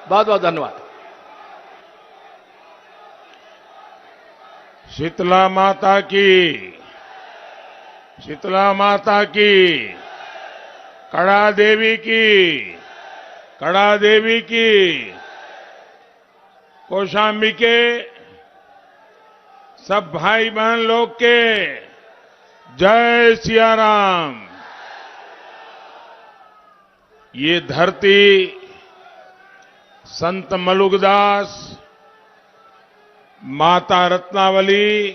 बहुत बहुत धन्यवाद। शीतला माता की, शीतला माता की, कड़ा देवी की, कड़ा देवी की, कौशाम्बी के सब भाई बहन लोग के जय सिया राम। ये धरती संत मलुकदास, माता रत्नावली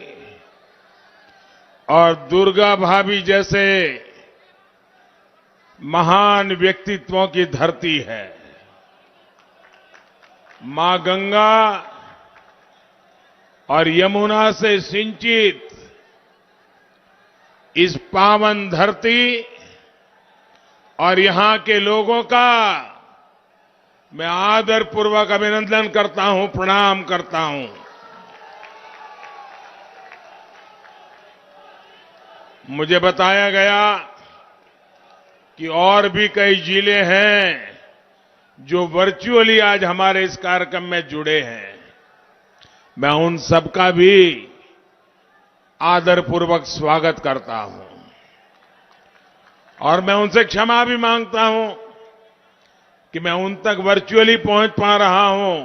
और दुर्गा भाभी जैसे महान व्यक्तित्वों की धरती है। मां गंगा और यमुना से सिंचित इस पावन धरती और यहां के लोगों का मैं आदरपूर्वक अभिनंदन करता हूं, प्रणाम करता हूं। मुझे बताया गया कि और भी कई जिले हैं जो वर्चुअली आज हमारे इस कार्यक्रम में जुड़े हैं। मैं उन सबका भी आदरपूर्वक स्वागत करता हूं और मैं उनसे क्षमा भी मांगता हूं कि मैं उन तक वर्चुअली पहुंच पा रहा हूं।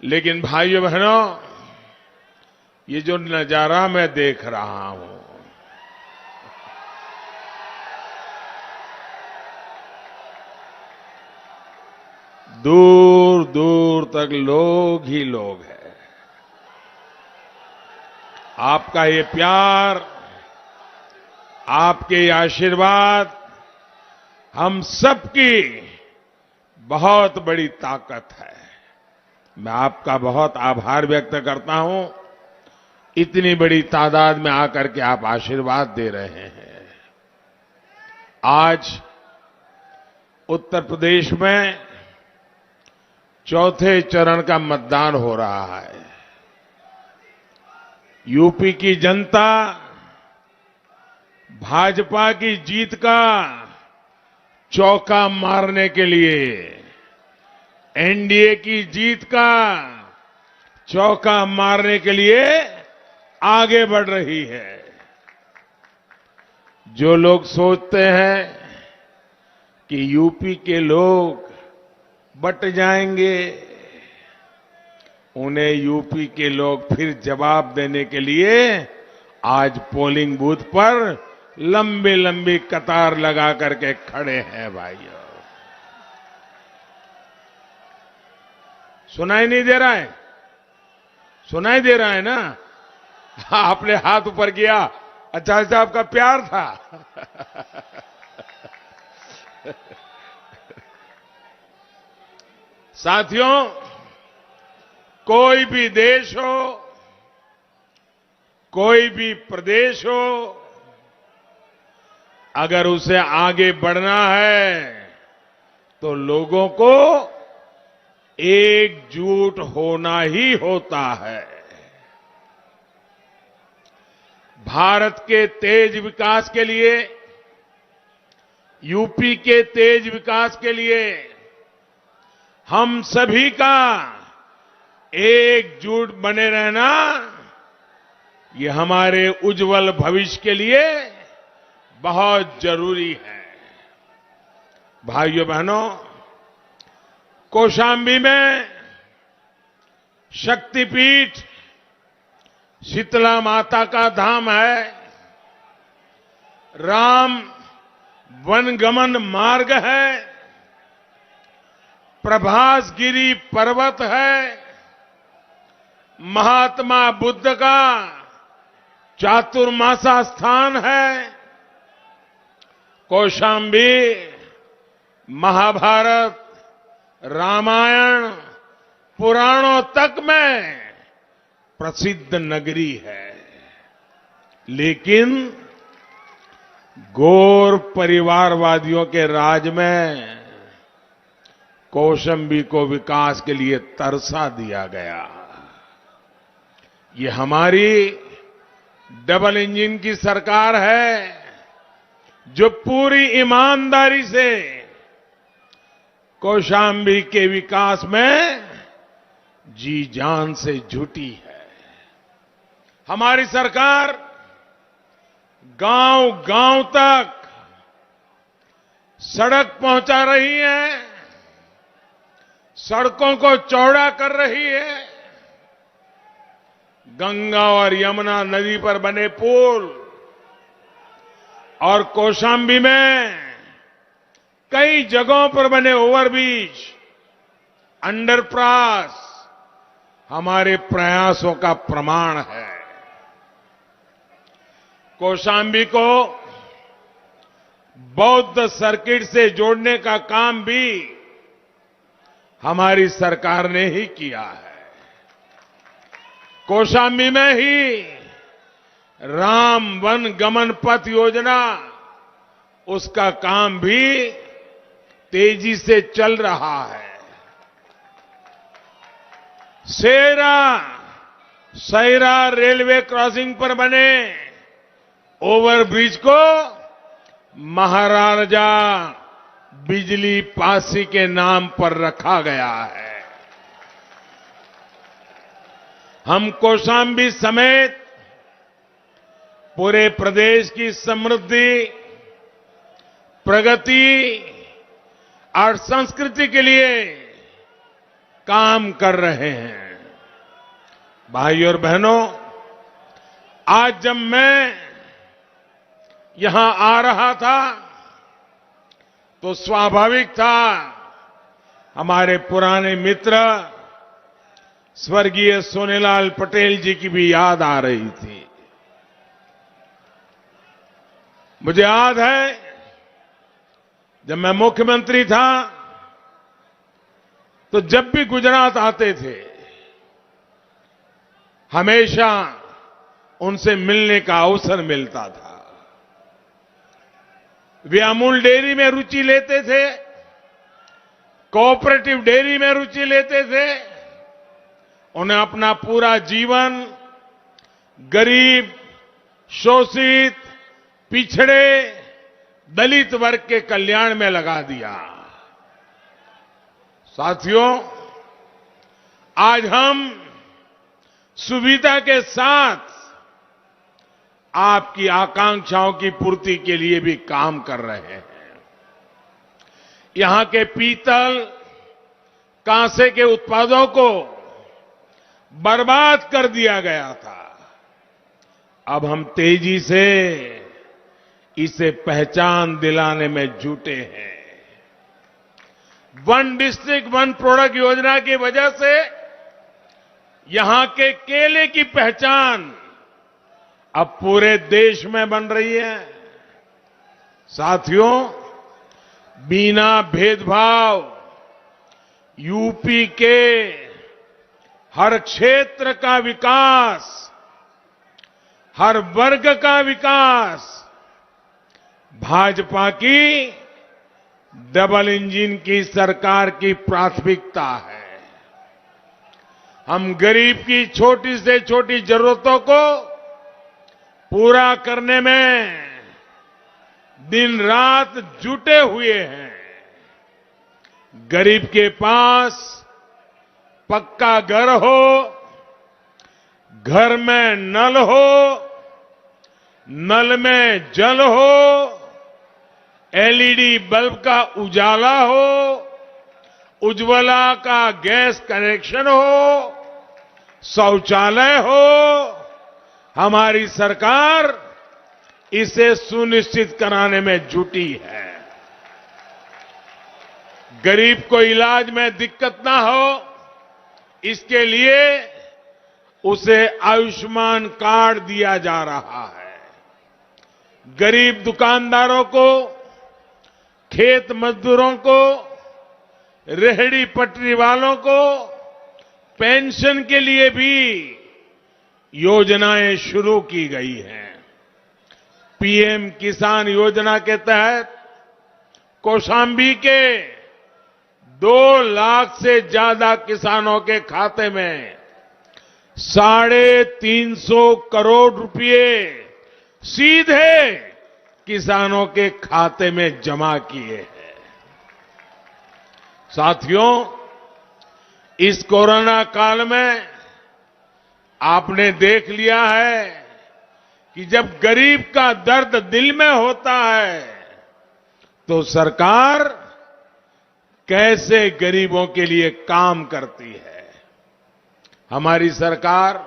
लेकिन भाइयों बहनों, ये जो नजारा मैं देख रहा हूं, दूर दूर तक लोग ही लोग हैं। आपका ये प्यार, आपके ये आशीर्वाद हम सबकी बहुत बड़ी ताकत है। मैं आपका बहुत आभार व्यक्त करता हूं, इतनी बड़ी तादाद में आकर के आप आशीर्वाद दे रहे हैं। आज उत्तर प्रदेश में चौथे चरण का मतदान हो रहा है। यूपी की जनता भाजपा की जीत का चौका मारने के लिए, एनडीए की जीत का चौका मारने के लिए आगे बढ़ रही है। जो लोग सोचते हैं कि यूपी के लोग बट जाएंगे, उन्हें यूपी के लोग फिर जवाब देने के लिए आज पोलिंग बूथ पर लंबी लंबी कतार लगा करके खड़े हैं। भाइयों, सुनाई नहीं दे रहा है? सुनाई दे रहा है ना? आपने हाथ ऊपर किया, अच्छा अच्छा, आपका प्यार था। साथियों, कोई भी देश हो, कोई भी प्रदेश हो, अगर उसे आगे बढ़ना है तो लोगों को एकजुट होना ही होता है। भारत के तेज विकास के लिए, यूपी के तेज विकास के लिए हम सभी का एकजुट बने रहना, ये हमारे उज्जवल भविष्य के लिए बहुत जरूरी है। भाइयों बहनों, कौशाम्बी में शक्तिपीठ शीतला माता का धाम है। राम वनगमन मार्ग है, प्रभासगिरी पर्वत है, महात्मा बुद्ध का चातुर्मासा स्थान है। कौशाम्बी महाभारत, रामायण, पुराणों तक में प्रसिद्ध नगरी है। लेकिन गौर परिवारवादियों के राज में कौशाम्बी को विकास के लिए तरसा दिया गया। ये हमारी डबल इंजन की सरकार है जो पूरी ईमानदारी से कौशाम्बी के विकास में जी जान से जुटी है। हमारी सरकार गांव-गांव तक सड़क पहुंचा रही है, सड़कों को चौड़ा कर रही है, गंगा और यमुना नदी पर बने पुल और कौशाम्बी में कई जगहों पर बने ओवरब्रिज, अंडरपास हमारे प्रयासों का प्रमाण है। कौशाम्बी को बौद्ध सर्किट से जोड़ने का काम भी हमारी सरकार ने ही किया है। कौशाम्बी में ही राम वन गमन पथ योजना, उसका काम भी तेजी से चल रहा है। सैरा रेलवे क्रॉसिंग पर बने ओवरब्रिज को महाराजा बिजली पासी के नाम पर रखा गया है। हम कौशाम्बी समेत पूरे प्रदेश की समृद्धि, प्रगति और संस्कृति के लिए काम कर रहे हैं। भाइयों और बहनों, आज जब मैं यहां आ रहा था तो स्वाभाविक था हमारे पुराने मित्र स्वर्गीय सोनेलाल पटेल जी की भी याद आ रही थी। मुझे याद है जब मैं मुख्यमंत्री था तो जब भी गुजरात आते थे हमेशा उनसे मिलने का अवसर मिलता था। वे अमूल डेयरी में रुचि लेते थे, कोऑपरेटिव डेयरी में रुचि लेते थे। उन्हें अपना पूरा जीवन गरीब, शोषित, पिछड़े, दलित वर्ग के कल्याण में लगा दिया। साथियों, आज हम सुविधा के साथ आपकी आकांक्षाओं की पूर्ति के लिए भी काम कर रहे हैं। यहां के पीतल, कांसे के उत्पादों को बर्बाद कर दिया गया था। अब हम तेजी से इसे पहचान दिलाने में जुटे हैं। वन डिस्ट्रिक्ट वन प्रोडक्ट योजना की वजह से यहां के केले की पहचान अब पूरे देश में बन रही है। साथियों, बिना भेदभाव यूपी के हर क्षेत्र का विकास, हर वर्ग का विकास भाजपा की डबल इंजन की सरकार की प्राथमिकता है। हम गरीब की छोटी से छोटी जरूरतों को पूरा करने में दिन रात जुटे हुए हैं। गरीब के पास पक्का घर हो, घर में नल हो, नल में जल हो, एलईडी बल्ब का उजाला हो, उज्ज्वला का गैस कनेक्शन हो, शौचालय हो, हमारी सरकार इसे सुनिश्चित कराने में जुटी है। गरीब को इलाज में दिक्कत ना हो, इसके लिए उसे आयुष्मान कार्ड दिया जा रहा है। गरीब दुकानदारों को, खेत मजदूरों को, रेहड़ी पटरी वालों को पेंशन के लिए भी योजनाएं शुरू की गई हैं। पीएम किसान योजना के तहत कौशाम्बी के 2 लाख से ज्यादा किसानों के खाते में 350 करोड़ रुपए सीधे किसानों के खाते में जमा किए हैं। साथियों, इस कोरोना काल में आपने देख लिया है कि जब गरीब का दर्द दिल में होता है तो सरकार कैसे गरीबों के लिए काम करती है। हमारी सरकार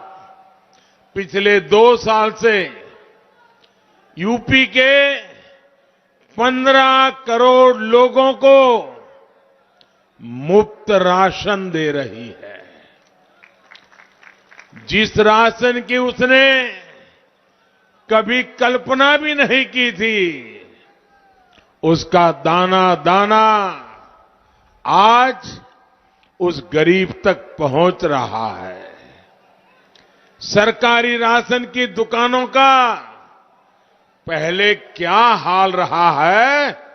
पिछले 2 साल से यूपी के 15 करोड़ लोगों को मुफ्त राशन दे रही है। जिस राशन की उसने कभी कल्पना भी नहीं की थी, उसका दाना दाना आज उस गरीब तक पहुंच रहा है। सरकारी राशन की दुकानों का पहले क्या हाल रहा है,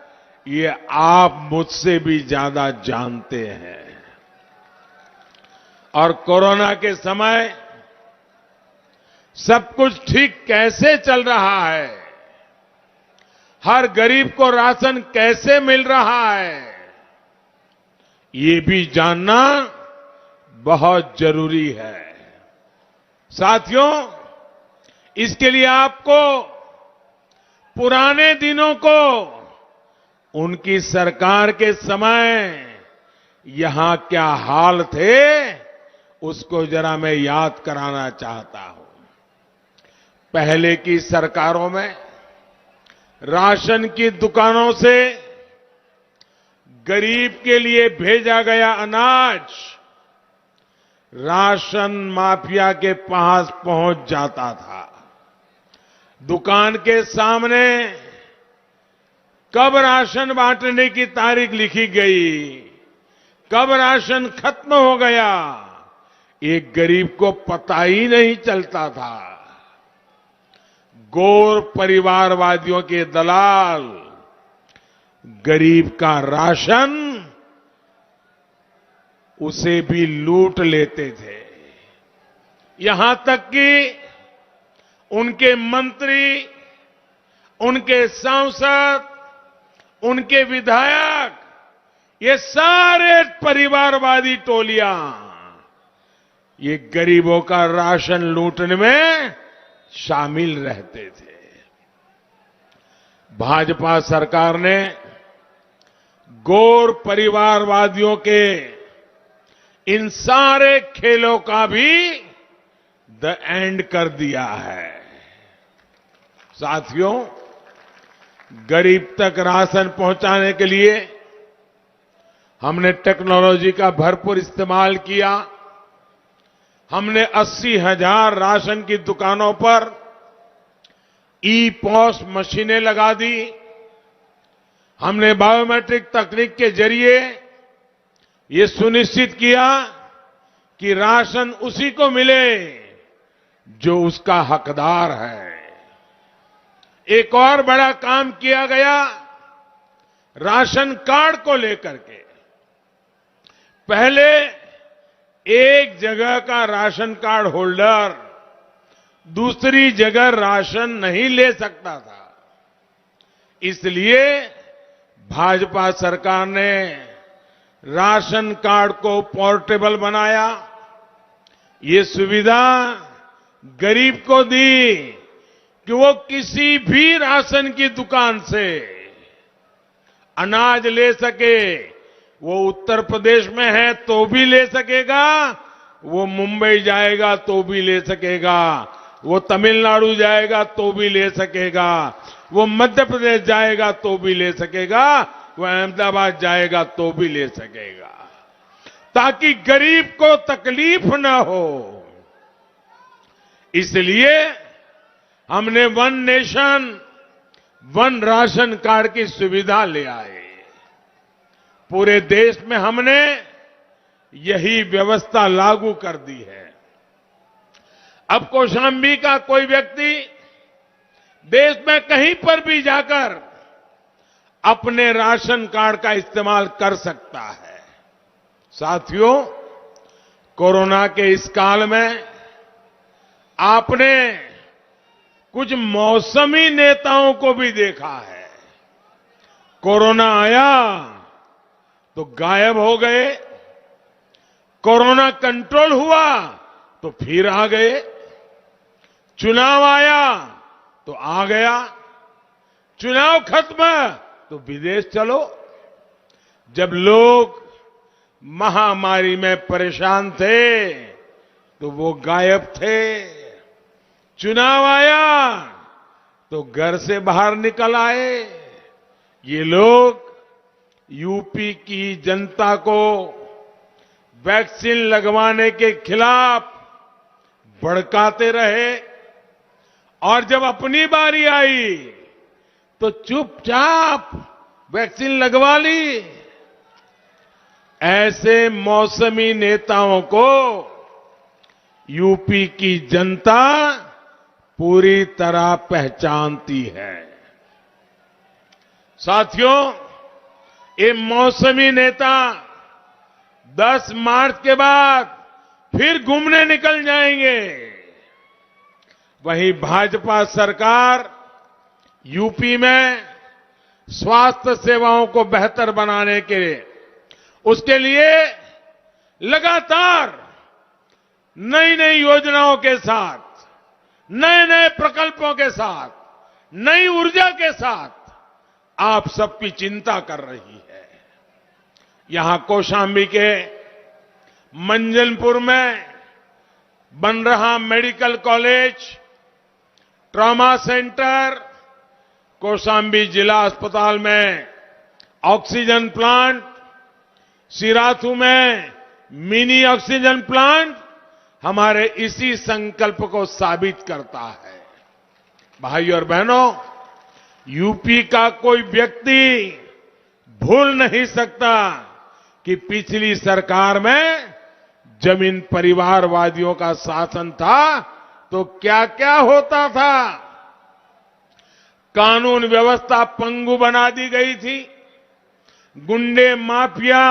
ये आप मुझसे भी ज्यादा जानते हैं। और कोरोना के समय सब कुछ ठीक कैसे चल रहा है, हर गरीब को राशन कैसे मिल रहा है, ये भी जानना बहुत जरूरी है। साथियों, इसके लिए आपको पुराने दिनों को, उनकी सरकार के समय यहां क्या हाल थे, उसको जरा मैं याद कराना चाहता हूं। पहले की सरकारों में राशन की दुकानों से गरीब के लिए भेजा गया अनाज राशन माफिया के पास पहुंच जाता था। दुकान के सामने कब राशन बांटने की तारीख लिखी गई, कब राशन खत्म हो गया, एक गरीब को पता ही नहीं चलता था। गोर परिवारवादियों के दलाल गरीब का राशन उसे भी लूट लेते थे। यहां तक कि उनके मंत्री, उनके सांसद, उनके विधायक, ये सारे परिवारवादी टोलियां ये गरीबों का राशन लूटने में शामिल रहते थे। भाजपा सरकार ने गोर परिवारवादियों के इन सारे खेलों का भी द एंड कर दिया है। साथियों, गरीब तक राशन पहुंचाने के लिए हमने टेक्नोलॉजी का भरपूर इस्तेमाल किया। हमने 80,000 राशन की दुकानों पर ई-पॉस मशीनें लगा दी। हमने बायोमेट्रिक तकनीक के जरिए ये सुनिश्चित किया कि राशन उसी को मिले जो उसका हकदार है। एक और बड़ा काम किया गया राशन कार्ड को लेकर के। पहले एक जगह का राशन कार्ड होल्डर दूसरी जगह राशन नहीं ले सकता था। इसलिए भाजपा सरकार ने राशन कार्ड को पोर्टेबल बनाया। ये सुविधा गरीब को दी कि वो किसी भी राशन की दुकान से अनाज ले सके। वो उत्तर प्रदेश में है तो भी ले सकेगा, वो मुंबई जाएगा तो भी ले सकेगा, वो तमिलनाडु जाएगा तो भी ले सकेगा, वो मध्य प्रदेश जाएगा तो भी ले सकेगा, वो अहमदाबाद जाएगा तो भी ले सकेगा, ताकि गरीब को तकलीफ न हो। इसलिए हमने one nation one ration card की सुविधा ले आए। पूरे देश में हमने यही व्यवस्था लागू कर दी है। अब कौशांबी का कोई व्यक्ति देश में कहीं पर भी जाकर अपने राशन कार्ड का इस्तेमाल कर सकता है। साथियों, कोरोना के इस काल में आपने कुछ मौसमी नेताओं को भी देखा है। कोरोना आया तो गायब हो गए, कोरोना कंट्रोल हुआ तो फिर आ गए, चुनाव आया तो आ गया, चुनाव खत्म तो विदेश चलो। जब लोग महामारी में परेशान थे तो वो गायब थे, चुनाव आया तो घर से बाहर निकल आए। ये लोग यूपी की जनता को वैक्सीन लगवाने के खिलाफ भड़काते रहे और जब अपनी बारी आई तो चुपचाप वैक्सीन लगवा ली। ऐसे मौसमी नेताओं को यूपी की जनता पूरी तरह पहचानती है। साथियों, ये मौसमी नेता 10 मार्च के बाद फिर घूमने निकल जाएंगे। वहीं भाजपा सरकार यूपी में स्वास्थ्य सेवाओं को बेहतर बनाने के लिए, उसके लिए लगातार नई नई योजनाओं के साथ, नए नए प्रकल्पों के साथ, नई ऊर्जा के साथ आप सबकी चिंता कर रही है। यहां कौशांबी के मंजनपुर में बन रहा medical college, trauma centre, Kaushambi जिला अस्पताल में ऑक्सीजन प्लांट, सिराथू में मिनी ऑक्सीजन प्लांट हमारे इसी संकल्प को साबित करता है। भाइयों और बहनों, यूपी का कोई व्यक्ति भूल नहीं सकता कि पिछली सरकार में जमीन परिवारवादियों का शासन था तो क्या क्या होता था। कानून व्यवस्था पंगु बना दी गई थी, गुंडे माफिया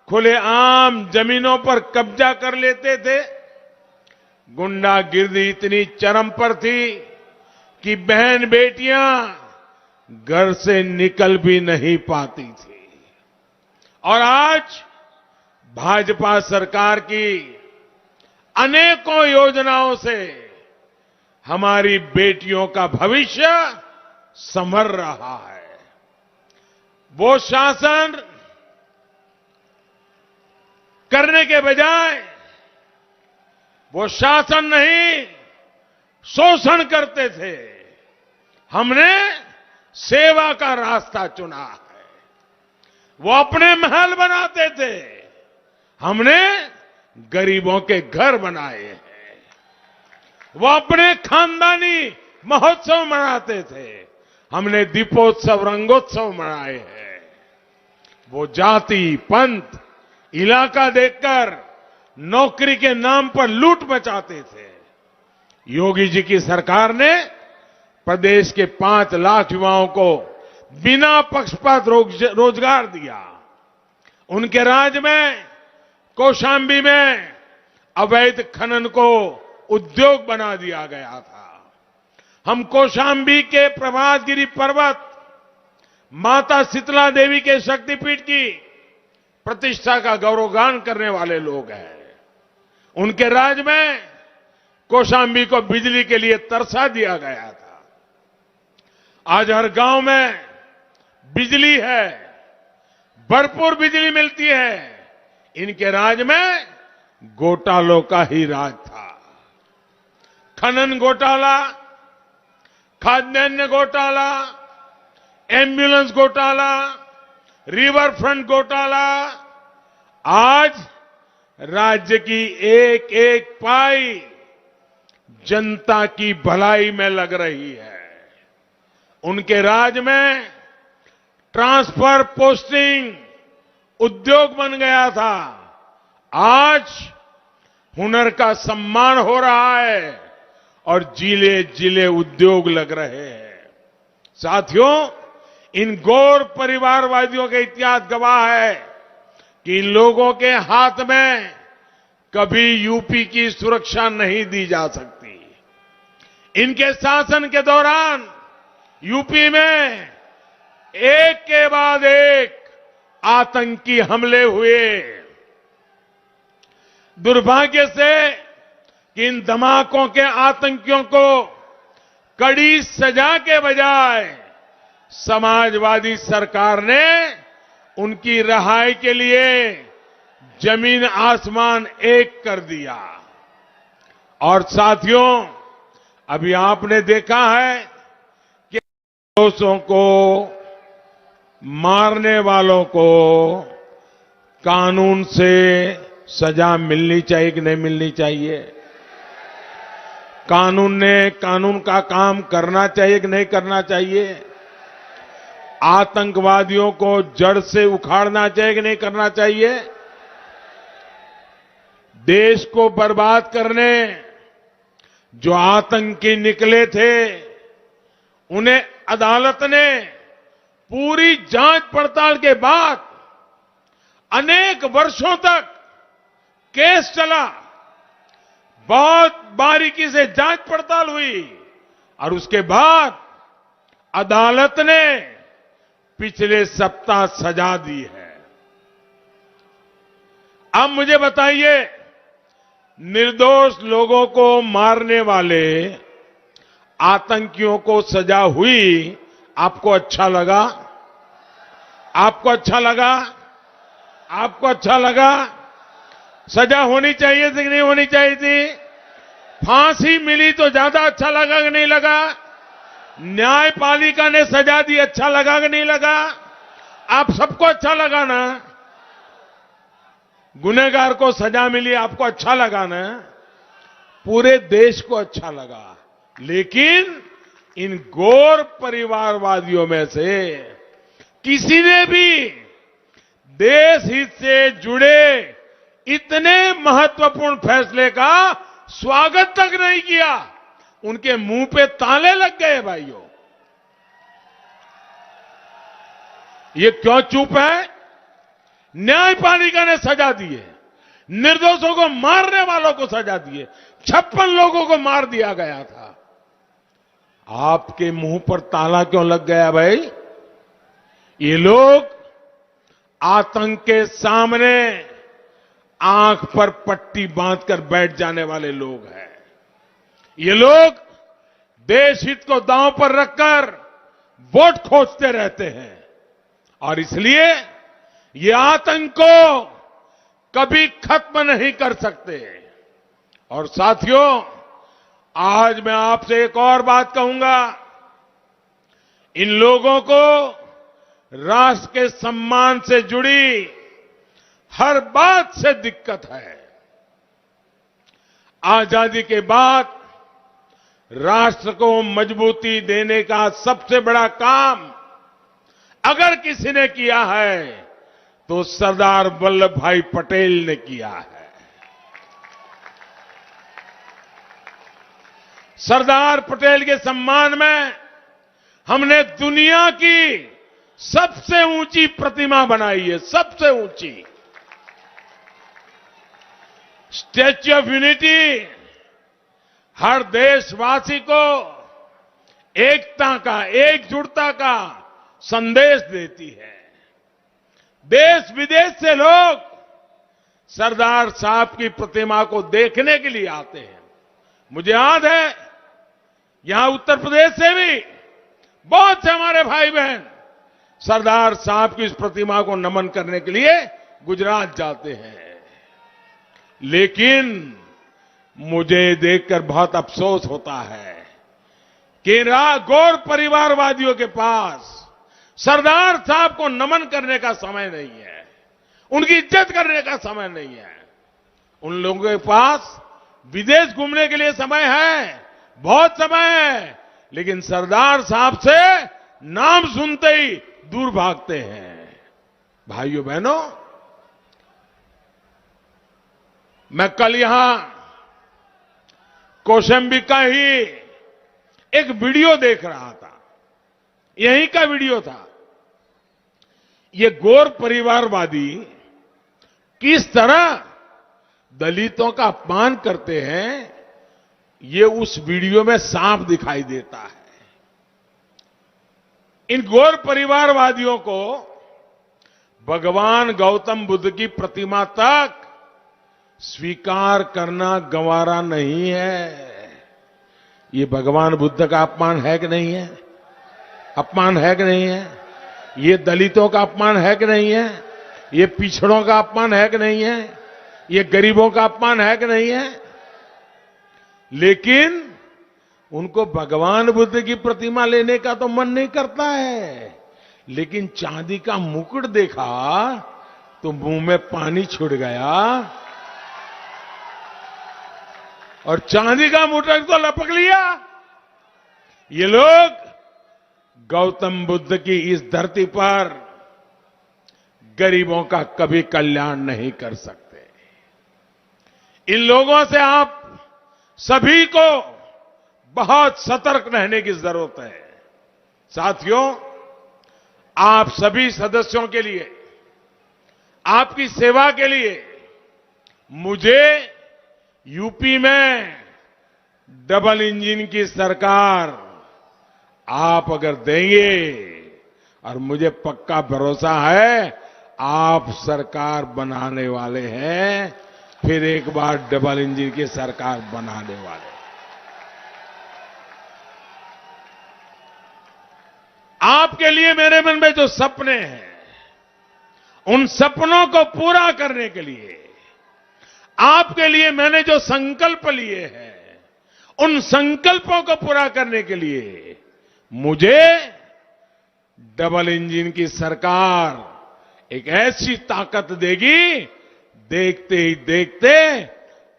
खुलेआम जमीनों पर कब्जा कर लेते थे, गुंडागिर्दी इतनी चरम पर थी कि बहन बेटियां घर से निकल भी नहीं पाती थी। और आज भाजपा सरकार की अनेकों योजनाओं से हमारी बेटियों का भविष्य संवर रहा है। वो शासन करने के बजाय वो शासन नहीं, शोषण करते थे। हमने सेवा का रास्ता चुना है। वो अपने महल बनाते थे, हमने गरीबों के घर बनाए हैं। वो अपने खानदानी महोत्सव मनाते थे, हमने दीपोत्सव रंगोत्सव मनाए हैं। वो जाति, पंथ, इलाका देखकर नौकरी के नाम पर लूट मचाते थे। योगी जी की सरकार ने प्रदेश के 5 लाख युवाओं को बिना पक्षपात रोजगार दिया। उनके राज में कौशांबी में अवैध खनन को उद्योग बना दिया गया था। हम कौशांबी के प्रभातगिरी पर्वत, माता शीतला देवी के शक्तिपीठ की प्रतिष्ठा का गौरवगान करने वाले लोग हैं। उनके राज में कौशांबी को बिजली के लिए तरसा दिया गया था। आज हर गांव में बिजली है, भरपूर बिजली मिलती है। इनके राज में घोटालों का ही राज था। खनन घोटाला, खाद्यान्न घोटाला, एम्बुलेंस घोटाला, रिवर फ्रंट घोटाला, आज राज्य की एक एक पाई जनता की भलाई में लग रही है। उनके राज में ट्रांसफर पोस्टिंग उद्योग बन गया था। आज हुनर का सम्मान हो रहा है और जिले जिले उद्योग लग रहे हैं। साथियों, इन गौर परिवारवादियों का इतिहास गवाह है कि इन लोगों के हाथ में कभी यूपी की सुरक्षा नहीं दी जा सकती। इनके शासन के दौरान यूपी में एक के बाद एक आतंकी हमले हुए। दुर्भाग्य से इन धमाकों के आतंकियों को कड़ी सजा के बजाय समाजवादी सरकार ने उनकी रिहाई के लिए जमीन आसमान एक कर दिया। और साथियों, अभी आपने देखा है कि दोषियों को, मारने वालों को कानून से सजा मिलनी चाहिए कि नहीं मिलनी चाहिए? कानून ने कानून का काम करना चाहिए कि नहीं करना चाहिए? आतंकवादियों को जड़ से उखाड़ना चाहिए कि नहीं करना चाहिए? देश को बर्बाद करने जो आतंकी निकले थे, उन्हें अदालत ने पूरी जांच पड़ताल के बाद अनेक वर्षों तक केस चला, बहुत बारीकी से जांच पड़ताल हुई और उसके बाद अदालत ने पिछले सप्ताह सजा दी है। अब मुझे बताइए, निर्दोष लोगों को मारने वाले आतंकियों को सजा हुई, आपको अच्छा लगा? आपको अच्छा लगा? आपको अच्छा लगा? सजा होनी चाहिए थी कि नहीं होनी चाहिए थी? फांसी मिली तो ज्यादा अच्छा लगा कि नहीं लगा? न्यायपालिका ने सजा दी, अच्छा लगा कि नहीं लगा? आप सबको अच्छा लगा ना? गुनहगार को सजा मिली, आपको अच्छा लगा ना? पूरे देश को अच्छा लगा। लेकिन इन गौर परिवारवादियों में से किसी ने भी देश हित से जुड़े इतने महत्वपूर्ण फैसले का स्वागत तक नहीं किया। उनके मुंह पे ताले लग गए। भाइयों, ये क्यों चुप है? न्यायपालिका ने सजा दी है, निर्दोषों को मारने वालों को सजा दी है, 56 लोगों को मार दिया गया था। आपके मुंह पर ताला क्यों लग गया भाई? ये लोग आतंक के सामने आंख पर पट्टी बांधकर बैठ जाने वाले लोग हैं। ये लोग देश हित को दांव पर रखकर वोट खोजते रहते हैं और इसलिए ये आतंक को कभी खत्म नहीं कर सकते। और साथियों, आज मैं आपसे एक और बात कहूंगा। इन लोगों को राष्ट्र के सम्मान से जुड़ी हर बात से दिक्कत है। आजादी के बाद राष्ट्र को मजबूती देने का सबसे बड़ा काम अगर किसी ने किया है तो सरदार वल्लभ भाई पटेल ने किया है। सरदार पटेल के सम्मान में हमने दुनिया की सबसे ऊंची प्रतिमा बनाई है, सबसे ऊंची स्टैच्यू ऑफ यूनिटी हर देशवासी को एकता का, एकजुटता का संदेश देती है। देश विदेश से लोग सरदार साहब की प्रतिमा को देखने के लिए आते हैं। मुझे याद है, यहां उत्तर प्रदेश से भी बहुत से हमारे भाई बहन सरदार साहब की इस प्रतिमा को नमन करने के लिए गुजरात जाते हैं। लेकिन मुझे देखकर बहुत अफसोस होता है कि गौर परिवारवादियों के पास सरदार साहब को नमन करने का समय नहीं है, उनकी इज्जत करने का समय नहीं है। उन लोगों के पास विदेश घूमने के लिए समय है, बहुत समय है, लेकिन सरदार साहब से नाम सुनते ही दूर भागते हैं। भाइयों बहनों, मैं कल यहां कौशांबी का ही एक वीडियो देख रहा था, यहीं का वीडियो था। ये गौर परिवारवादी किस तरह दलितों का अपमान करते हैं, ये उस वीडियो में साफ दिखाई देता है। इन गौर परिवारवादियों को भगवान गौतम बुद्ध की प्रतिमा तक स्वीकार करना गंवारा नहीं है। ये भगवान बुद्ध का अपमान है कि नहीं है? अपमान है कि नहीं है? ये दलितों का अपमान है कि नहीं है? ये पिछड़ों का अपमान है कि नहीं है? ये गरीबों का अपमान है कि नहीं है? लेकिन उनको भगवान बुद्ध की प्रतिमा लेने का तो मन नहीं करता है, लेकिन चांदी का मुकुट देखा तो मुंह में पानी छूट गया और चांदी का मुकुट तो लपक लिया। ये लोग गौतम बुद्ध की इस धरती पर गरीबों का कभी कल्याण नहीं कर सकते। इन लोगों से आप सभी को बहुत सतर्क रहने की जरूरत है। साथियों, आप सभी सदस्यों के लिए, आपकी सेवा के लिए मुझे यूपी में डबल इंजन की सरकार आप अगर देंगे, और मुझे पक्का भरोसा है आप सरकार बनाने वाले हैं, फिर एक बार डबल इंजन की सरकार बनाने वाले हैं। आपके लिए मेरे मन में जो सपने हैं, उन सपनों को पूरा करने के लिए आपके लिए मैंने जो संकल्प लिए हैं, उन संकल्पों को पूरा करने के लिए मुझे डबल इंजन की सरकार एक ऐसी ताकत देगी, देखते ही देखते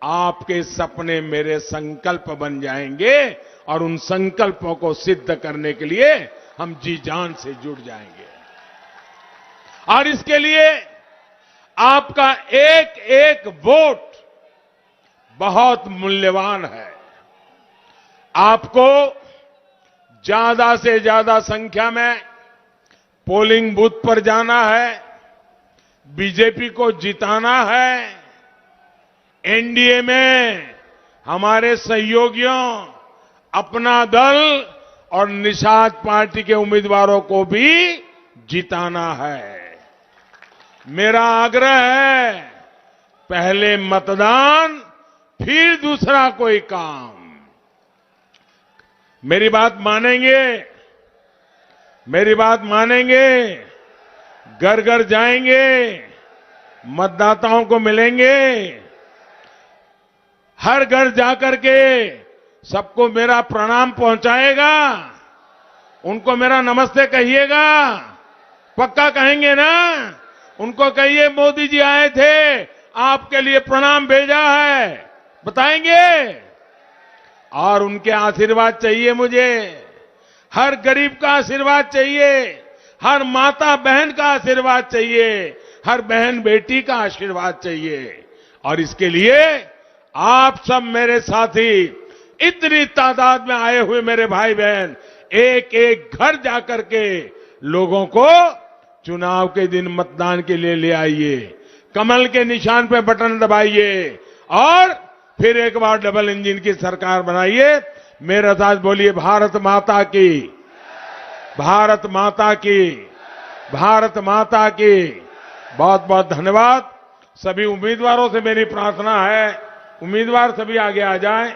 आपके सपने मेरे संकल्प बन जाएंगे और उन संकल्पों को सिद्ध करने के लिए हम जी जान से जुट जाएंगे। और इसके लिए आपका एक एक वोट बहुत मूल्यवान है। आपको ज्यादा से ज्यादा संख्या में पोलिंग बूथ पर जाना है, बीजेपी को जिताना है। एनडीए में हमारे सहयोगियों, अपना दल और निषाद पार्टी के उम्मीदवारों को भी जिताना है। मेरा आग्रह है, पहले मतदान फिर दूसरा कोई काम। मेरी बात मानेंगे? मेरी बात मानेंगे? घर घर जाएंगे, मतदाताओं को मिलेंगे, हर घर जाकर के सबको मेरा प्रणाम पहुंचाएगा, उनको मेरा नमस्ते कहिएगा। पक्का कहेंगे ना? उनको कहिए मोदी जी आए थे, आपके लिए प्रणाम भेजा है, बताएंगे? और उनके आशीर्वाद चाहिए मुझे। हर गरीब का आशीर्वाद चाहिए, हर माता बहन का आशीर्वाद चाहिए, हर बहन बेटी का आशीर्वाद चाहिए। और इसके लिए आप सब मेरे साथी, इतनी तादाद में आए हुए मेरे भाई बहन, एक एक घर जाकर के लोगों को चुनाव के दिन मतदान के लिए ले आइए, कमल के निशान पे बटन दबाइए और फिर एक बार डबल इंजन की सरकार बनाइए। मेरे साथ बोलिए, भारत माता की, भारत माता की, भारत माता की। बहुत बहुत धन्यवाद। सभी उम्मीदवारों से मेरी प्रार्थना है, उम्मीदवार सभी आगे आ जाएं।